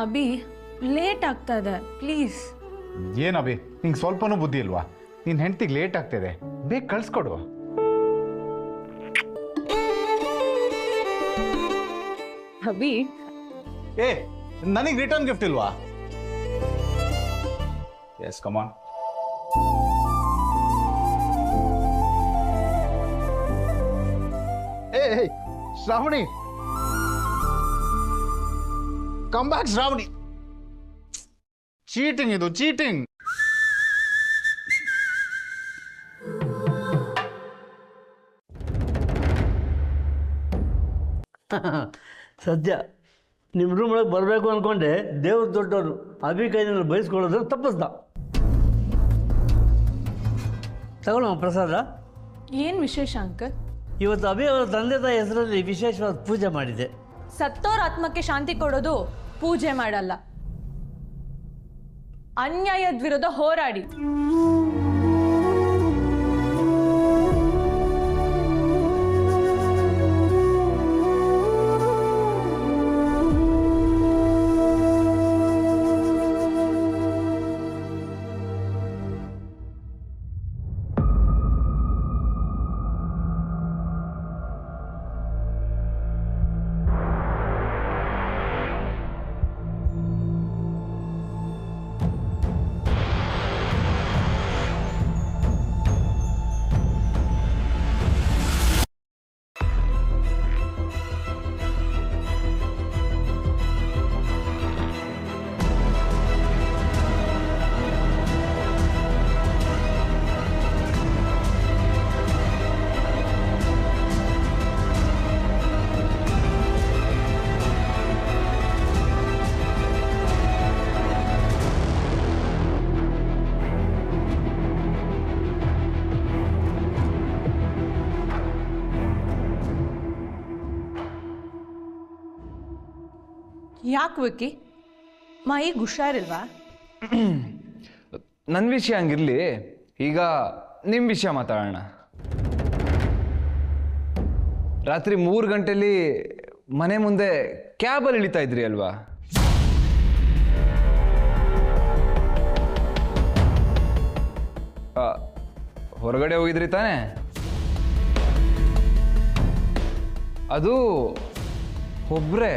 Abhi late ಆಗ್ತಾ ಇದೆ please. ಏನು ಅಭಿ, ನಿಂಗೆ ಸ್ವಲ್ಪನೂ ಬುದ್ಧಿ ಇಲ್ವಾ? ನಿನ್ನ ಹೆಂಡ್ತಿಗೆ ಲೇಟ್ ಆಗ್ತಿದೆ, ಬೇಗ ಕಳ್ಸ್ಕೊಡು. ಅಭಿ ಏ, ನನಗೆ ರಿಟರ್ನ್ ಗಿಫ್ಟ್ ಇಲ್ವಾ? ಎಸ್, ಕಮಾನ್. ಏ Shravani, come back Shravani. Cheating ಇದು, ಚೀಟಿಂಗ್. ಸದ್ಯ ನಿಮ್ಮ ರೂಮ್ ಒಳಗೆ ಬರಬೇಕು ಅಂದ್ಕೊಂಡೆ, ದೇವ್ರ ದೊಡ್ಡವರು ಅಭಿ ಕೈನಲ್ಲಿ ಬಯಸ್ಕೊಳ್ಳೋದ್ರೆ ತಪ್ಪಿಸ್ದ. ತಗೊಳ್ಳೋ ಪ್ರಸಾದ. ಏನು ವಿಶೇಷ ಅಂಕಲ್? ಇವತ್ತು ಅಭಿ ಅವರ ತಂದೆ ತಾಯಿ ಹೆಸರಲ್ಲಿ ವಿಶೇಷವಾದ ಪೂಜೆ ಮಾಡಿದೆ. ಸತ್ತೋರ ಆತ್ಮಕ್ಕೆ ಶಾಂತಿ ಕೊಡೋದು ಪೂಜೆ ಮಾಡಲ್ಲ, ಅನ್ಯಾಯದ ವಿರುದ್ಧ ಹೋರಾಡಿ. ಯಾಕೆ ವಿಕ್ಕಿ, ಮಾಯಿಗೆ ಹುಷಾರಿಲ್ವಾ? ನನ್ನ ವಿಷಯ ಹಂಗಿರ್ಲಿ, ಈಗ ನಿಮ್ಮ ವಿಷಯ ಮಾತಾಡೋಣ. ರಾತ್ರಿ 3 ಗಂಟೆಲಿ ಮನೆ ಮುಂದೆ ಕ್ಯಾಬಲ್ಲಿ ಇಳಿತಾ ಇದ್ರಿ ಅಲ್ವಾ? ಹೊರಗಡೆ ಹೋಗಿದ್ರಿ ತಾನೇ? ಅದು ಒಬ್ರೇ?